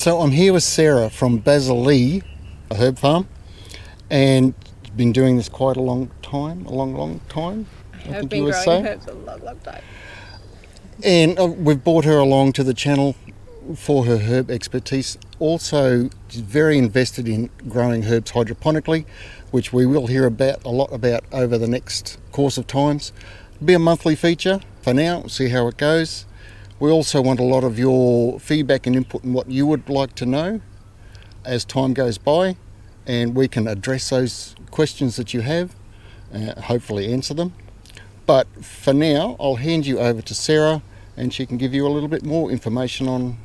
So I'm here with Sarah from Basil Lee Herb Farm, and been doing this quite a long time, long time. I have been growing herbs a long time. And we've brought her along to the channel for her herb expertise. Also, she's very invested in growing herbs hydroponically, which we will hear a lot about over the next course of times. It'll be a monthly feature for now. We'll see how it goes. We also want a lot of your feedback and input in what you would like to know as time goes by, and we can address those questions that you have, hopefully answer them. But for now, I'll hand you over to Sarah, and she can give you a little bit more information on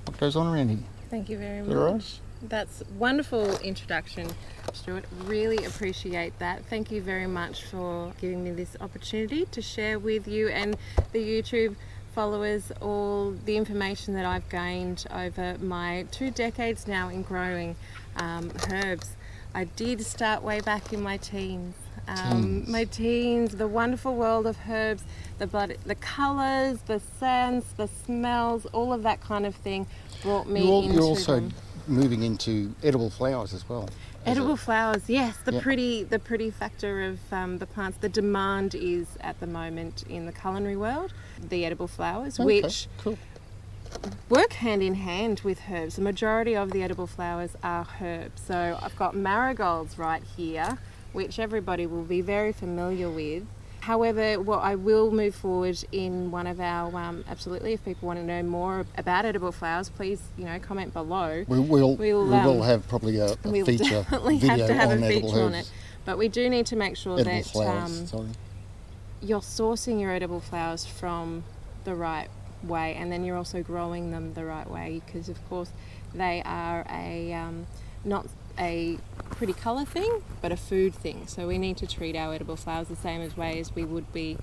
what goes on around here. Thank you very much. All right. That's a wonderful introduction, Stuart. Really appreciate that. Thank you very much for giving me this opportunity to share with you and the YouTube followers all the information that I've gained over my 2 decades now in growing herbs. I did start way back in my teens. The wonderful world of herbs, the colours, the scents, the smells, all of that kind of thing brought me into You're also them. moving into edible flowers as well. Edible flowers, yes. The pretty factor of the plants. The demand is at the moment in the culinary world, the edible flowers, which work hand in hand with herbs. The majority of the edible flowers are herbs. So I've got marigolds right here, which everybody will be very familiar with. However, what I will move forward in one of our, absolutely, if people want to know more about edible flowers, please, comment below. We will have probably a we'll feature definitely video have to have on a edible feature herbs. on it. But we do need to make sure Edible that flowers, you're sourcing your edible flowers from the right way, and then you're also growing them the right way, because of course they are not a pretty colour thing, but a food thing. So we need to treat our edible flowers the same way as we would be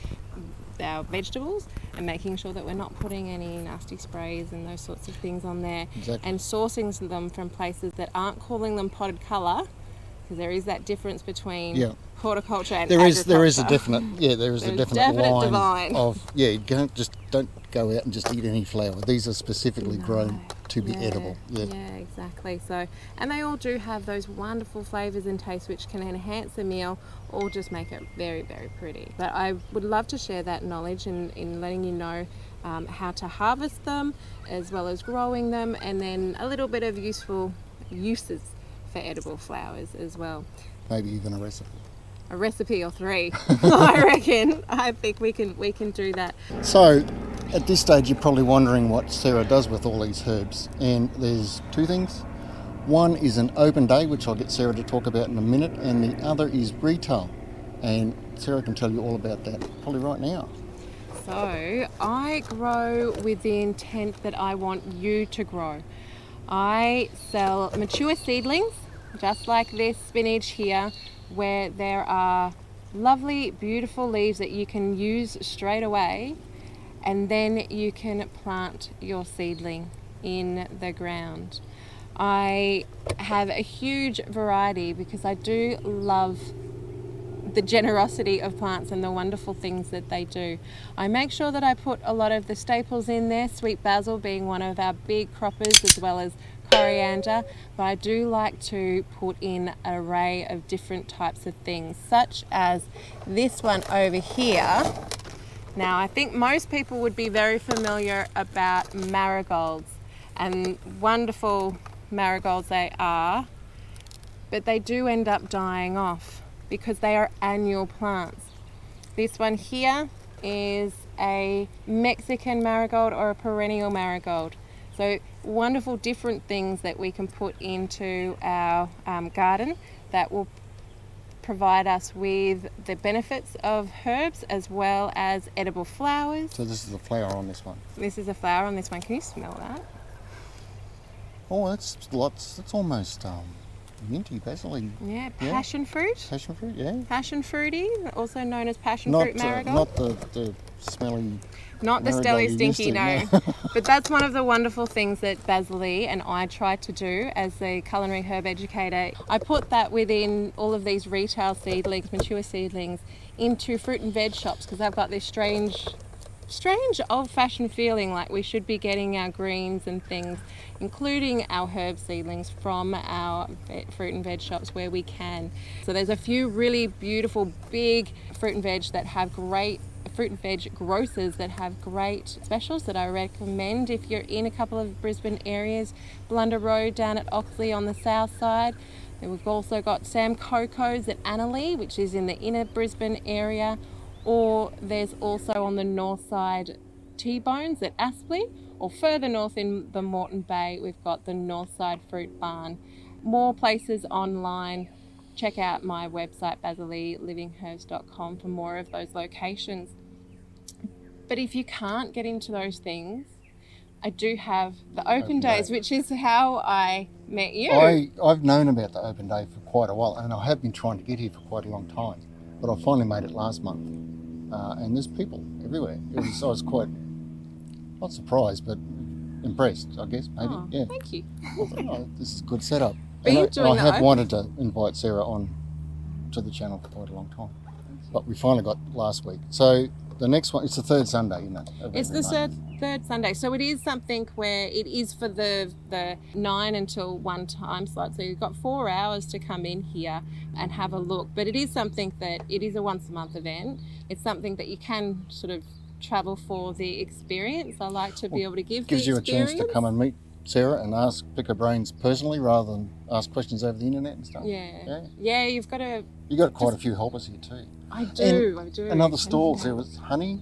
our vegetables, and making sure that we're not putting any nasty sprays and those sorts of things on there. Exactly. And sourcing them from places that aren't calling them potted colour, because there is that difference between horticulture and agriculture. There is a definite line divide. of you don't go out and just eat any flower. These are specifically grown to be edible. Yeah, exactly. So, and they all do have those wonderful flavours and tastes which can enhance the meal or just make it very, very pretty. But I would love to share that knowledge in letting you know how to harvest them, as well as growing them, and then a little bit of useful uses for edible flowers as well. Maybe even a recipe. A recipe or 3, I reckon. I think we can do that. So, at this stage, you're probably wondering what Sarah does with all these herbs, and there's 2 things. One is an open day, which I'll get Sarah to talk about in a minute, and the other is retail, and Sarah can tell you all about that probably right now. So, I grow with the intent that I want you to grow. I sell mature seedlings, just like this spinach here, where there are lovely, beautiful leaves that you can use straight away, and then you can plant your seedling in the ground. I have a huge variety because I do love the generosity of plants and the wonderful things that they do. I make sure that I put a lot of the staples in there, sweet basil being one of our big croppers, as well as coriander, but I do like to put in an array of different types of things, such as this one over here. Now, I think most people would be very familiar about marigolds, and wonderful marigolds they are, but they do end up dying off because they are annual plants. This one here is a Mexican marigold or a perennial marigold. So wonderful different things that we can put into our garden that will provide us with the benefits of herbs as well as edible flowers. So this is a flower on this one. This is a flower on this one. Can you smell that? Oh, that's lots. That's almost minty, basil. Yeah, passion fruit. Passion fruit, yeah. Passion fruity, also known as passion fruit marigold. Not the smelly. Not the stelly stinky, no. But that's one of the wonderful things that Basil Lee and I tried to do as a culinary herb educator. I put that within all of these retail seedlings, mature seedlings, into fruit and veg shops, because I've got this strange strange old-fashioned feeling like we should be getting our greens and things, including our herb seedlings, from our fruit and veg shops where we can. So there's a few really beautiful big fruit and veg that have great fruit and veg grocers that have great specials that I recommend if you're in a couple of Brisbane areas. Blunder Road down at Oxley on the south side. And we've also got Sam Coco's at Annalee, which is in the inner Brisbane area. Or there's also on the north side T-Bones at Aspley, or further north in the Moreton Bay, we've got the Northside Fruit Barn. More places online. Check out my website, basaleelivingherbs.com, for more of those locations. But if you can't get into those things, I do have the open days, which is how I met you. I've known about the open day for quite a while, and I have been trying to get here for quite a long time, but I finally made it last month. And there's people everywhere. I was quite, not surprised, but impressed, I guess, maybe. Oh, yeah. Thank you. I thought, oh, this is a good setup. But And you're I doing have the wanted to invite Sarah on to the channel for quite a long time, but we finally got last week. So the next one, it's the third Sunday, isn't it? It's the third Sunday. So it is something where it is for the 9 until 1 time slot. So you've got 4 hours to come in here and have a look. But it is something that it is a once a month event. It's something that you can sort of travel for the experience. I like to be able to give Gives the you a experience. chance to come and meet Sarah and pick her brains personally rather than ask questions over the internet and stuff. Yeah, you've got to... You got quite a few helpers here too. I do. Another stalls, there was honey.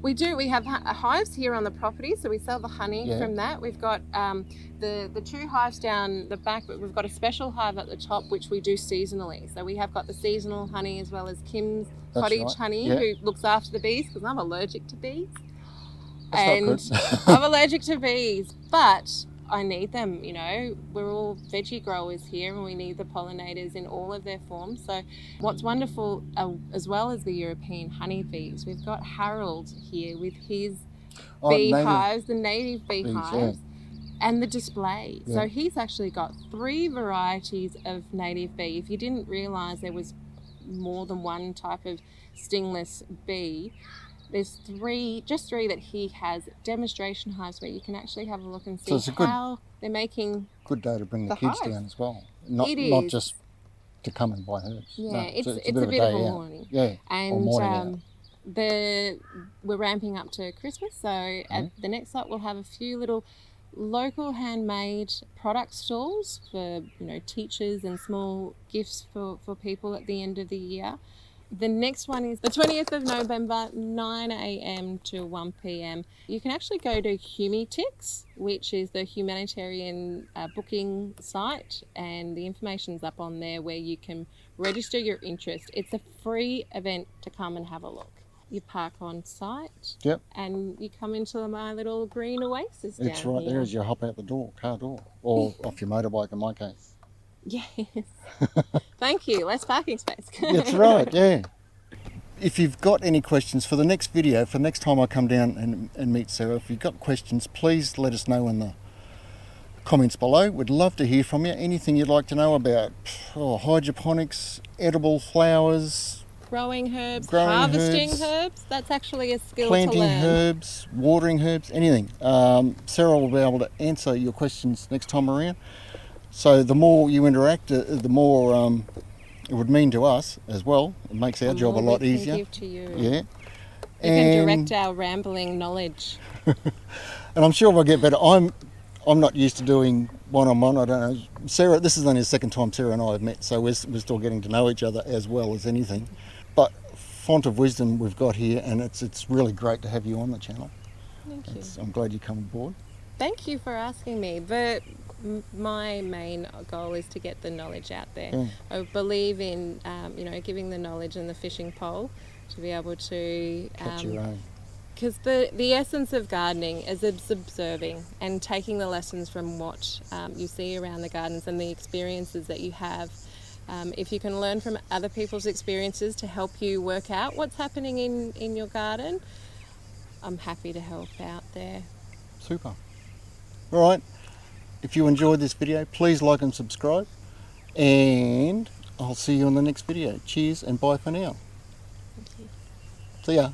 We do. We have hives here on the property, so we sell the honey from that. We've got the 2 hives down the back, but we've got a special hive at the top, which we do seasonally. So we have got the seasonal honey as well as Kim's cottage honey, who looks after the bees, because I'm allergic to bees. That's not good. I'm allergic to bees, but I need them, you know. We're all veggie growers here and we need the pollinators in all of their forms. So what's wonderful, as well as the European honeybees, we've got Harold here with his beehives, the native beehives, and the display. So he's actually got 3 varieties of native bee. If you didn't realise there was more than one type of stingless bee, there's 3 that he has demonstration hives where you can actually have a look and see how they're making. Good day to bring the kids down as well. Not just to come and buy herbs. Yeah, no, it's a bit of a morning. Yeah, and morning we're ramping up to Christmas, so at the next site we'll have a few little local handmade product stalls for, you know, teachers and small gifts for people at the end of the year. The next one is the 20th of November, 9 a.m. to 1 p.m. You can actually go to Humitix, which is the humanitarian booking site, and the information's up on there where you can register your interest. It's a free event to come and have a look. You park on site, and you come into my little green oasis down It's right here. there as you hop out the door, car door, or off your motorbike in my case. Yes. Thank you. Less parking space. That's right, yeah. If you've got any questions for the next video, for next time I come down and meet Sarah, if you've got questions, please let us know in the comments below. We'd love to hear from you. Anything you'd like to know about hydroponics, edible flowers, growing harvesting herbs. That's actually a skill to learn. Planting herbs, watering herbs, anything. Sarah will be able to answer your questions next time around. So the more you interact, the more it would mean to us as well. It makes our job a lot easier. Give to you. Yeah. You can direct our rambling knowledge. And I'm sure we'll get better. I'm not used to doing one-on-one. I don't know. Sarah, this is only the second time Sarah and I have met, so we're still getting to know each other as well as anything. But font of wisdom we've got here, and it's really great to have you on the channel. Thank you. I'm glad you come aboard. Thank you for asking me. But my main goal is to get the knowledge out there. Yeah. I believe in giving the knowledge and the fishing pole to be able to Catch your own. because the essence of gardening is observing and taking the lessons from what you see around the gardens and the experiences that you have. If you can learn from other people's experiences to help you work out what's happening in your garden, I'm happy to help out there. Super. All right. If you enjoyed this video, please like and subscribe. And I'll see you in the next video. Cheers and bye for now. Thank you. See ya.